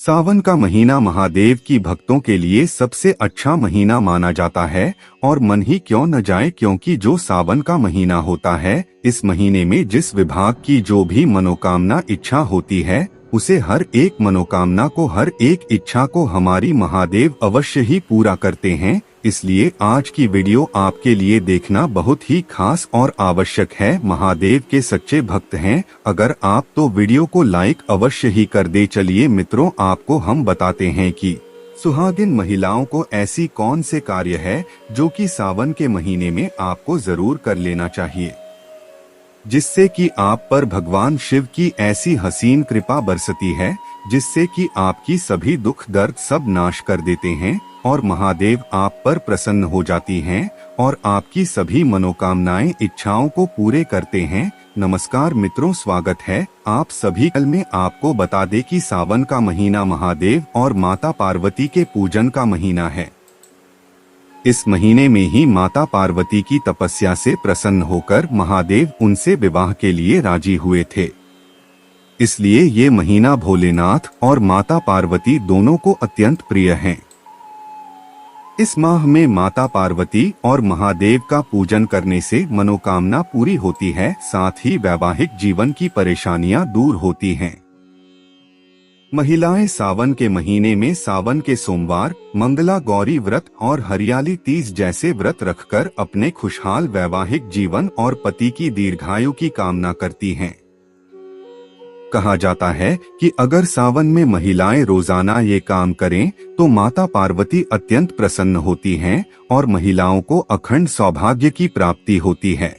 सावन का महीना महादेव की भक्तों के लिए सबसे अच्छा महीना माना जाता है और मन ही क्यों न जाए, क्योंकि जो सावन का महीना होता है, इस महीने में जिस विभाग की जो भी मनोकामना इच्छा होती है, उसे हर एक मनोकामना को, हर एक इच्छा को हमारी महादेव अवश्य ही पूरा करते हैं। इसलिए आज की वीडियो आपके लिए देखना बहुत ही खास और आवश्यक है। महादेव के सच्चे भक्त हैं अगर आप, तो वीडियो को लाइक अवश्य ही कर दे। चलिए मित्रों, आपको हम बताते हैं कि सुहागिन महिलाओं को ऐसी कौन से कार्य है जो कि सावन के महीने में आपको जरूर कर लेना चाहिए, जिससे कि आप पर भगवान शिव की ऐसी हसीन कृपा बरसती है, जिससे कि आपकी सभी दुख दर्द सब नाश कर देते हैं और महादेव आप पर प्रसन्न हो जाती हैं और आपकी सभी मनोकामनाएं, इच्छाओं को पूरे करते हैं। नमस्कार मित्रों, स्वागत है आप सभी। कल में आपको बता दें कि सावन का महीना महादेव और माता पार्वती के पूजन का महीना है। इस महीने में ही माता पार्वती की तपस्या से प्रसन्न होकर महादेव उनसे विवाह के लिए राजी हुए थे। इसलिए ये महीना भोलेनाथ और माता पार्वती दोनों को अत्यंत प्रिय है। इस माह में माता पार्वती और महादेव का पूजन करने से मनोकामना पूरी होती है, साथ ही वैवाहिक जीवन की परेशानियां दूर होती हैं। महिलाएं सावन के महीने में सावन के सोमवार, मंगला गौरी व्रत और हरियाली तीज जैसे व्रत रखकर अपने खुशहाल वैवाहिक जीवन और पति की दीर्घायु की कामना करती हैं। कहा जाता है कि अगर सावन में महिलाएं रोजाना ये काम करें तो माता पार्वती अत्यंत प्रसन्न होती हैं और महिलाओं को अखंड सौभाग्य की प्राप्ति होती है।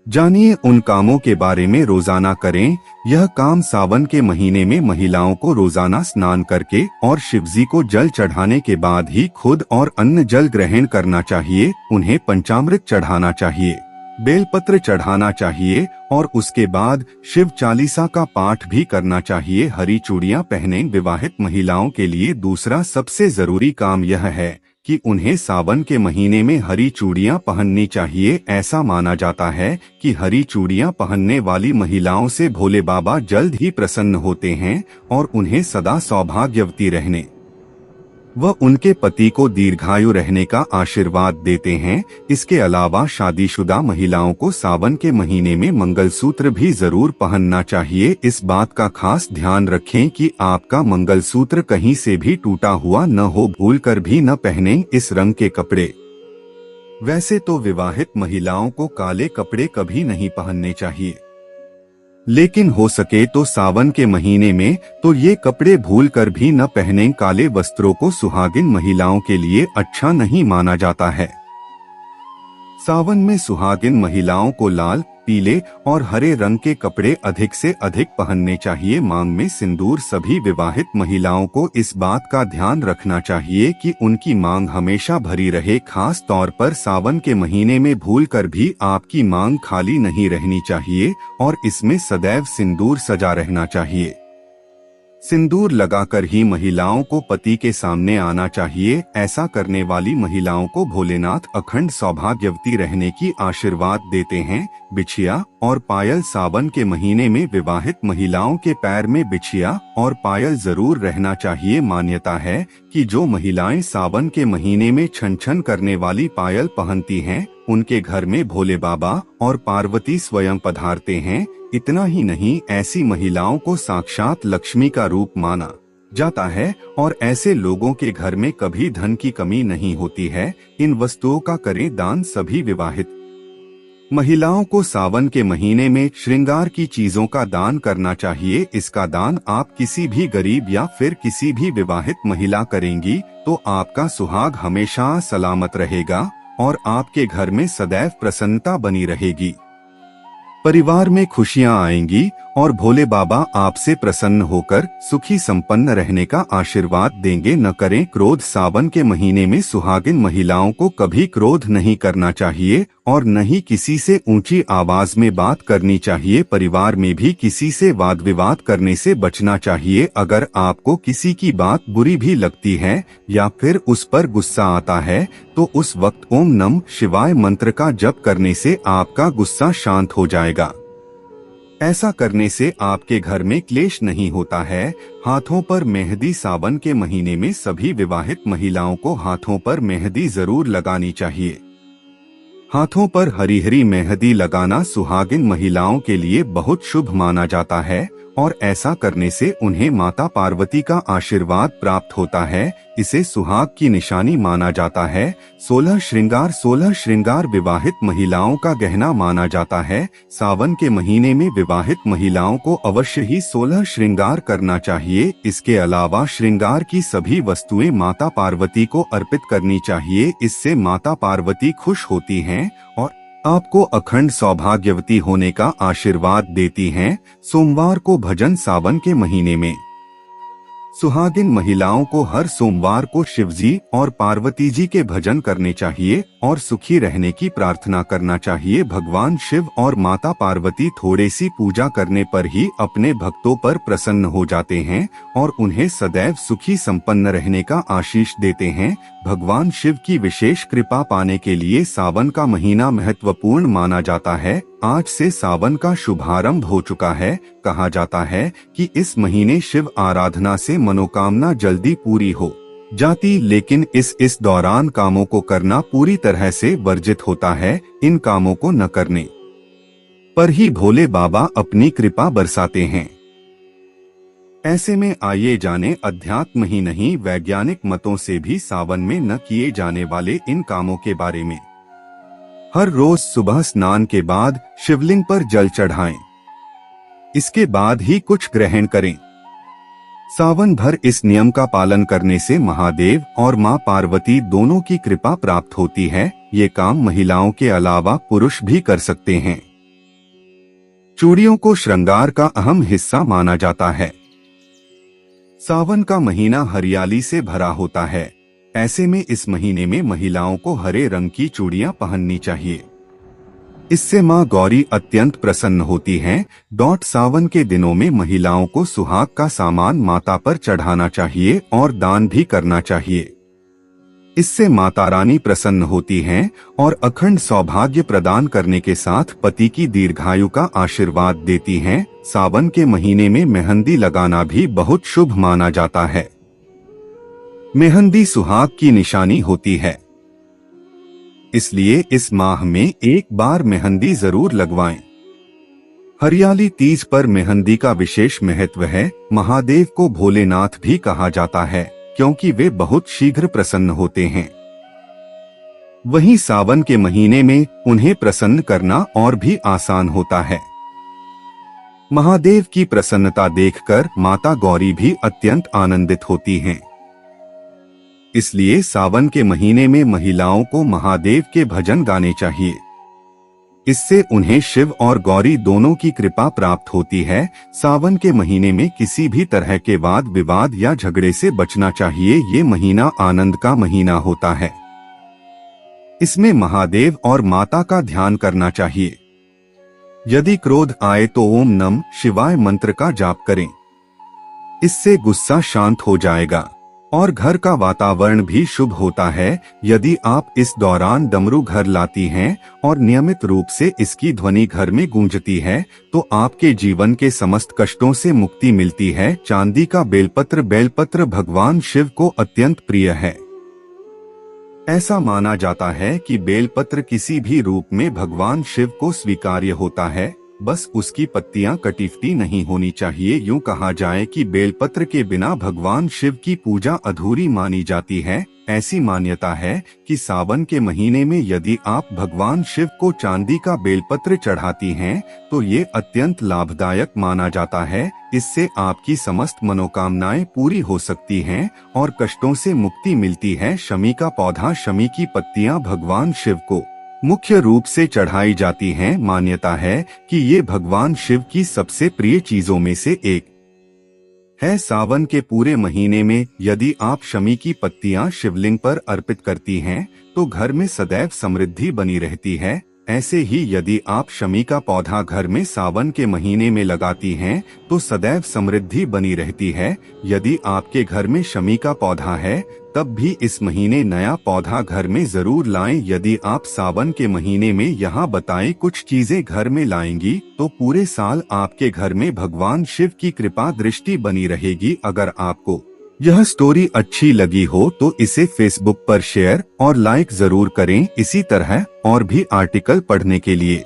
जानिए उन कामों के बारे में। रोजाना करें यह काम। सावन के महीने में महिलाओं को रोजाना स्नान करके और शिवजी को जल चढ़ाने के बाद ही खुद और अन्न जल ग्रहण करना चाहिए। उन्हें पंचामृत चढ़ाना चाहिए, बेलपत्र चढ़ाना चाहिए और उसके बाद शिव चालीसा का पाठ भी करना चाहिए। हरी चूड़ियां पहनें। विवाहित महिलाओं के लिए दूसरा सबसे जरूरी काम यह है कि उन्हें सावन के महीने में हरी चूड़ियां पहननी चाहिए। ऐसा माना जाता है कि हरी चूड़ियां पहनने वाली महिलाओं से भोले बाबा जल्द ही प्रसन्न होते हैं और उन्हें सदा सौभाग्यवती रहने व उनके पति को दीर्घायु रहने का आशीर्वाद देते हैं। इसके अलावा शादीशुदा महिलाओं को सावन के महीने में मंगलसूत्र भी जरूर पहनना चाहिए। इस बात का खास ध्यान रखें कि आपका मंगलसूत्र कहीं से भी टूटा हुआ न हो, भूलकर भी न पहनें इस रंग के कपड़े। वैसे तो विवाहित महिलाओं को काले कपड़े कभी नहीं पहनने चाहिए, लेकिन हो सके तो सावन के महीने में तो ये कपड़े भूलकर भी न पहनें। काले वस्त्रों को सुहागिन महिलाओं के लिए अच्छा नहीं माना जाता है। सावन में सुहागिन महिलाओं को लाल, पीले और हरे रंग के कपड़े अधिक से अधिक पहनने चाहिए। मांग में सिंदूर। सभी विवाहित महिलाओं को इस बात का ध्यान रखना चाहिए कि उनकी मांग हमेशा भरी रहे। खास तौर पर सावन के महीने में भूलकर भी आपकी मांग खाली नहीं रहनी चाहिए और इसमें सदैव सिंदूर सजा रहना चाहिए। सिंदूर लगाकर ही महिलाओं को पति के सामने आना चाहिए। ऐसा करने वाली महिलाओं को भोलेनाथ अखंड सौभाग्यवती रहने की आशीर्वाद देते हैं। बिछिया और पायल। सावन के महीने में विवाहित महिलाओं के पैर में बिछिया और पायल जरूर रहना चाहिए। मान्यता है कि जो महिलाएं सावन के महीने में छन छन करने वाली पायल पहनती हैं, उनके घर में भोले बाबा और पार्वती स्वयं पधारते हैं। इतना ही नहीं, ऐसी महिलाओं को साक्षात लक्ष्मी का रूप माना जाता है और ऐसे लोगों के घर में कभी धन की कमी नहीं होती है। इन वस्तुओं का करें दान। सभी विवाहित महिलाओं को सावन के महीने में श्रृंगार की चीजों का दान करना चाहिए। इसका दान आप किसी भी गरीब या फिर किसी भी विवाहित महिला करेंगी तो आपका सुहाग हमेशा सलामत रहेगा और आपके घर में सदैव प्रसन्नता बनी रहेगी। परिवार में खुशियां आएंगी और भोले बाबा आपसे प्रसन्न होकर सुखी संपन्न रहने का आशीर्वाद देंगे। न करें क्रोध। सावन के महीने में सुहागिन महिलाओं को कभी क्रोध नहीं करना चाहिए और न ही किसी से ऊंची आवाज में बात करनी चाहिए। परिवार में भी किसी से वाद विवाद करने से बचना चाहिए। अगर आपको किसी की बात बुरी भी लगती है या फिर उस पर गुस्सा आता है तो उस वक्त ओम नमः शिवाय मंत्र का जप करने से आपका गुस्सा शांत हो जाएगा। ऐसा करने से आपके घर में क्लेश नहीं होता है। हाथों पर मेहंदी। सावन के महीने में सभी विवाहित महिलाओं को हाथों पर मेहंदी जरूर लगानी चाहिए। हाथों पर हरी हरी मेहंदी लगाना सुहागिन महिलाओं के लिए बहुत शुभ माना जाता है और ऐसा करने से उन्हें माता पार्वती का आशीर्वाद प्राप्त होता है। इसे सुहाग की निशानी माना जाता है। 16 श्रृंगार विवाहित महिलाओं का गहना माना जाता है। सावन के महीने में विवाहित महिलाओं को अवश्य ही 16 श्रृंगार करना चाहिए। इसके अलावा श्रृंगार की सभी वस्तुएं माता पार्वती को अर्पित करनी चाहिए। इससे माता पार्वती खुश होती हैं और आपको अखंड सौभाग्यवती होने का आशीर्वाद देती हैं। सोमवार को भजन। सावन के महीने में सुहागिन महिलाओं को हर सोमवार को शिवजी और पार्वती जी के भजन करने चाहिए और सुखी रहने की प्रार्थना करना चाहिए। भगवान शिव और माता पार्वती थोड़ी सी पूजा करने पर ही अपने भक्तों पर प्रसन्न हो जाते हैं और उन्हें सदैव सुखी संपन्न रहने का आशीष देते हैं। भगवान शिव की विशेष कृपा पाने के लिए सावन का महीना महत्वपूर्ण माना जाता है। आज से सावन का शुभारंभ हो चुका है। कहा जाता है कि इस महीने शिव आराधना से मनोकामना जल्दी पूरी हो जाती, लेकिन इस दौरान कामों को करना पूरी तरह से वर्जित होता है। इन कामों को न करने पर ही भोले बाबा अपनी कृपा बरसाते हैं। ऐसे में आइए जाने अध्यात्म ही नहीं वैज्ञानिक मतों से भी सावन में न किए जाने वाले इन कामों के बारे में। हर रोज सुबह स्नान के बाद शिवलिंग पर जल चढ़ाएं। इसके बाद ही कुछ ग्रहण करें। सावन भर इस नियम का पालन करने से महादेव और मां पार्वती दोनों की कृपा प्राप्त होती है। ये काम महिलाओं के अलावा पुरुष भी कर सकते हैं। चूड़ियों को श्रृंगार का अहम हिस्सा माना जाता है। सावन का महीना हरियाली से भरा होता है। ऐसे में इस महीने में महिलाओं को हरे रंग की चूड़ियां पहननी चाहिए। इससे मां गौरी अत्यंत प्रसन्न होती हैं। सावन के दिनों में महिलाओं को सुहाग का सामान माता पर चढ़ाना चाहिए और दान भी करना चाहिए। इससे माता रानी प्रसन्न होती हैं और अखंड सौभाग्य प्रदान करने के साथ पति की दीर्घायु का आशीर्वाद देती हैं। सावन के महीने में मेहंदी लगाना भी बहुत शुभ माना जाता है। मेहंदी सुहाग की निशानी होती है, इसलिए इस माह में एक बार मेहंदी जरूर लगवाएं। हरियाली तीज पर मेहंदी का विशेष महत्व है। महादेव को भोलेनाथ भी कहा जाता है क्योंकि वे बहुत शीघ्र प्रसन्न होते हैं। वहीं सावन के महीने में उन्हें प्रसन्न करना और भी आसान होता है। महादेव की प्रसन्नता देखकर माता गौरी भी अत्यंत आनंदित होती हैं। इसलिए सावन के महीने में महिलाओं को महादेव के भजन गाने चाहिए। इससे उन्हें शिव और गौरी दोनों की कृपा प्राप्त होती है। सावन के महीने में किसी भी तरह के वाद विवाद या झगड़े से बचना चाहिए। ये महीना आनंद का महीना होता है। इसमें महादेव और माता का ध्यान करना चाहिए। यदि क्रोध आए तो ओम नमः शिवाय मंत्र का जाप करें। इससे गुस्सा शांत हो जाएगा और घर का वातावरण भी शुभ होता है। यदि आप इस दौरान डमरू घर लाती हैं और नियमित रूप से इसकी ध्वनि घर में गूंजती है तो आपके जीवन के समस्त कष्टों से मुक्ति मिलती है। चांदी का बेलपत्र भगवान शिव को अत्यंत प्रिय है। ऐसा माना जाता है कि बेलपत्र किसी भी रूप में भगवान शिव को स्वीकार्य होता है, बस उसकी पत्तियां कटीफती नहीं होनी चाहिए। यूं कहा जाए कि बेलपत्र के बिना भगवान शिव की पूजा अधूरी मानी जाती है। ऐसी मान्यता है कि सावन के महीने में यदि आप भगवान शिव को चांदी का बेलपत्र चढ़ाती हैं तो ये अत्यंत लाभदायक माना जाता है। इससे आपकी समस्त मनोकामनाएं पूरी हो सकती हैं और कष्टों से मुक्ति मिलती है। शमी का पौधा, शमी की पत्तियां भगवान शिव को मुख्य रूप से चढ़ाई जाती हैं। मान्यता है कि ये भगवान शिव की सबसे प्रिय चीजों में से एक है। सावन के पूरे महीने में यदि आप शमी की पत्तियां शिवलिंग पर अर्पित करती हैं तो घर में सदैव समृद्धि बनी रहती है। ऐसे ही यदि आप शमी का पौधा घर में सावन के महीने में लगाती हैं तो सदैव समृद्धि बनी रहती है। यदि आपके घर में शमी का पौधा है तब भी इस महीने नया पौधा घर में जरूर लाएं। यदि आप सावन के महीने में यहाँ बताएं कुछ चीजें घर में लाएंगी तो पूरे साल आपके घर में भगवान शिव की कृपा दृष्टि बनी रहेगी। अगर आपको यह स्टोरी अच्छी लगी हो तो इसे फेसबुक पर शेयर और लाइक जरूर करें। इसी तरह और भी आर्टिकल पढ़ने के लिए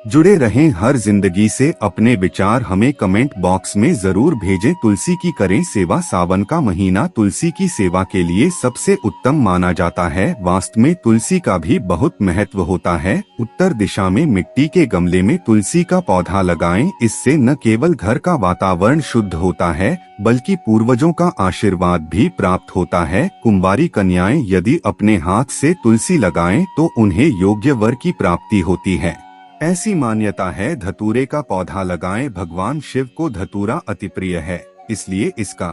जुड़े रहें। हर जिंदगी से अपने विचार हमें कमेंट बॉक्स में जरूर भेजें। तुलसी की करें सेवा। सावन का महीना तुलसी की सेवा के लिए सबसे उत्तम माना जाता है। वास्तु में तुलसी का भी बहुत महत्व होता है। उत्तर दिशा में मिट्टी के गमले में तुलसी का पौधा लगाएं। इससे न केवल घर का वातावरण शुद्ध होता है बल्कि पूर्वजों का आशीर्वाद भी प्राप्त होता है। कुंवारी कन्याएं यदि अपने हाथ से तुलसी लगाएं तो उन्हें योग्य वर की प्राप्ति होती है। ऐसी मान्यता है धतूरे का पौधा लगाएं। भगवान शिव को धतूरा अति प्रिय है, इसलिए इसका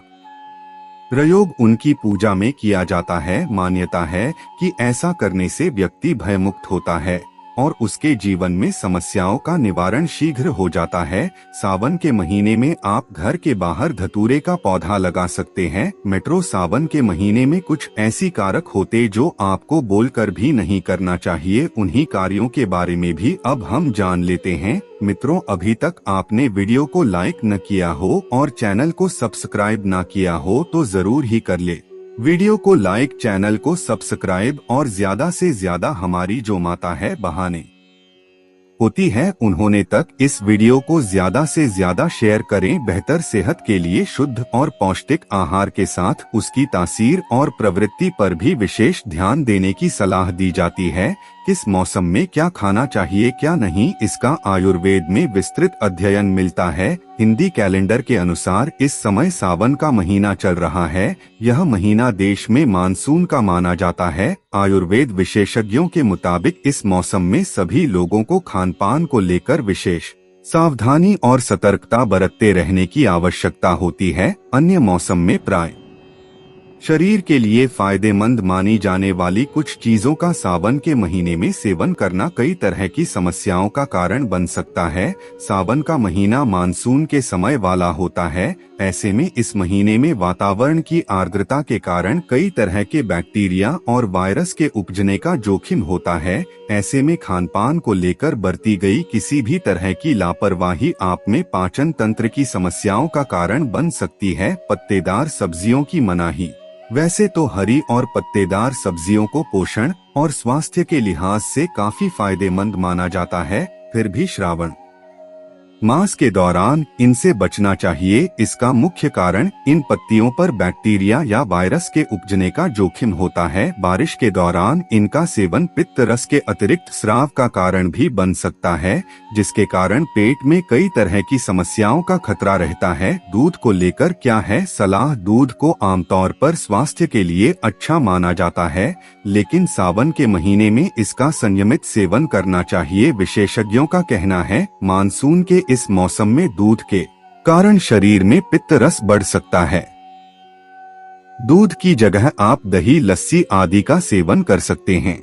प्रयोग उनकी पूजा में किया जाता है। मान्यता है कि ऐसा करने से व्यक्ति भयमुक्त होता है और उसके जीवन में समस्याओं का निवारण शीघ्र हो जाता है। सावन के महीने में आप घर के बाहर धतूरे का पौधा लगा सकते हैं। मेट्रो सावन के महीने में कुछ ऐसी कारक होते जो आपको बोलकर भी नहीं करना चाहिए। उन्हीं कार्यों के बारे में भी अब हम जान लेते हैं। मित्रों, अभी तक आपने वीडियो को लाइक न किया हो और चैनल को सब्सक्राइब न किया हो तो जरूर ही कर ले। वीडियो को लाइक, चैनल को सब्सक्राइब और ज्यादा से ज्यादा हमारी जो माता है बहाने होती है उन्होंने तक इस वीडियो को ज्यादा से ज्यादा शेयर करें। बेहतर सेहत के लिए शुद्ध और पौष्टिक आहार के साथ उसकी तासीर और प्रवृत्ति पर भी विशेष ध्यान देने की सलाह दी जाती है। किस मौसम में क्या खाना चाहिए क्या नहीं, इसका आयुर्वेद में विस्तृत अध्ययन मिलता है। हिंदी कैलेंडर के अनुसार इस समय सावन का महीना चल रहा है। यह महीना देश में मानसून का माना जाता है। आयुर्वेद विशेषज्ञों के मुताबिक इस मौसम में सभी लोगों को खान पान को लेकर विशेष सावधानी और सतर्कता बरतते रहने की आवश्यकता होती है। अन्य मौसम में प्राय शरीर के लिए फायदेमंद मानी जाने वाली कुछ चीजों का सावन के महीने में सेवन करना कई तरह की समस्याओं का कारण बन सकता है। सावन का महीना मानसून के समय वाला होता है। ऐसे में इस महीने में वातावरण की आर्द्रता के कारण कई तरह के बैक्टीरिया और वायरस के उपजने का जोखिम होता है। ऐसे में खान पान को लेकर बरती गई किसी भी तरह की लापरवाही आप में पाचन तंत्र की समस्याओं का कारण बन सकती है। पत्तेदार सब्जियों की मनाही। वैसे तो हरी और पत्तेदार सब्जियों को पोषण और स्वास्थ्य के लिहाज से काफी फायदेमंद माना जाता है, फिर भी श्रावण मास के दौरान इनसे बचना चाहिए। इसका मुख्य कारण इन पत्तियों पर बैक्टीरिया या वायरस के उपजने का जोखिम होता है। बारिश के दौरान इनका सेवन पित्त रस के अतिरिक्त स्राव का कारण भी बन सकता है, जिसके कारण पेट में कई तरह की समस्याओं का खतरा रहता है। दूध को लेकर क्या है सलाह? दूध को आमतौर पर स्वास्थ्य के लिए अच्छा माना जाता है, लेकिन सावन के महीने में इसका संयमित सेवन करना चाहिए। विशेषज्ञों का कहना है मानसून के इस मौसम में दूध के कारण शरीर में पित्त रस बढ़ सकता है। दूध की जगह आप दही, लस्सी आदि का सेवन कर सकते हैं।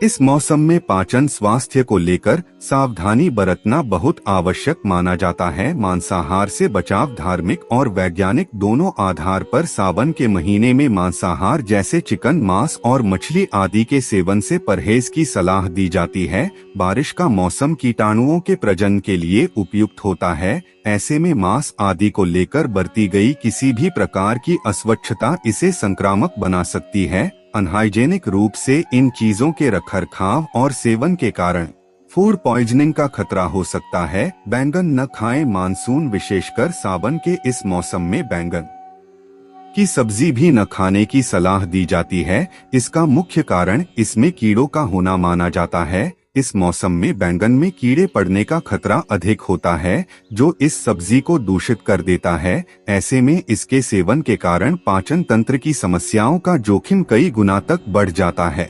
इस मौसम में पाचन स्वास्थ्य को लेकर सावधानी बरतना बहुत आवश्यक माना जाता है। मांसाहार से बचाव धार्मिक और वैज्ञानिक दोनों आधार पर सावन के महीने में मांसाहार जैसे चिकन, मांस और मछली आदि के सेवन से परहेज की सलाह दी जाती है। बारिश का मौसम कीटाणुओं के प्रजनन के लिए उपयुक्त होता है। ऐसे में मांस आदि को लेकर बरती गई किसी भी प्रकार की अस्वच्छता इसे संक्रामक बना सकती है। अनहाइजेनिक रूप से इन चीजों के रखरखाव और सेवन के कारण फूड पॉइजनिंग का खतरा हो सकता है। बैंगन न खाएं। मानसून विशेषकर सावन के इस मौसम में बैंगन की सब्जी भी न खाने की सलाह दी जाती है। इसका मुख्य कारण इसमें कीड़ों का होना माना जाता है। इस मौसम में बैंगन में कीड़े पड़ने का खतरा अधिक होता है, जो इस सब्जी को दूषित कर देता है। ऐसे में इसके सेवन के कारण पाचन तंत्र की समस्याओं का जोखिम कई गुना तक बढ़ जाता है।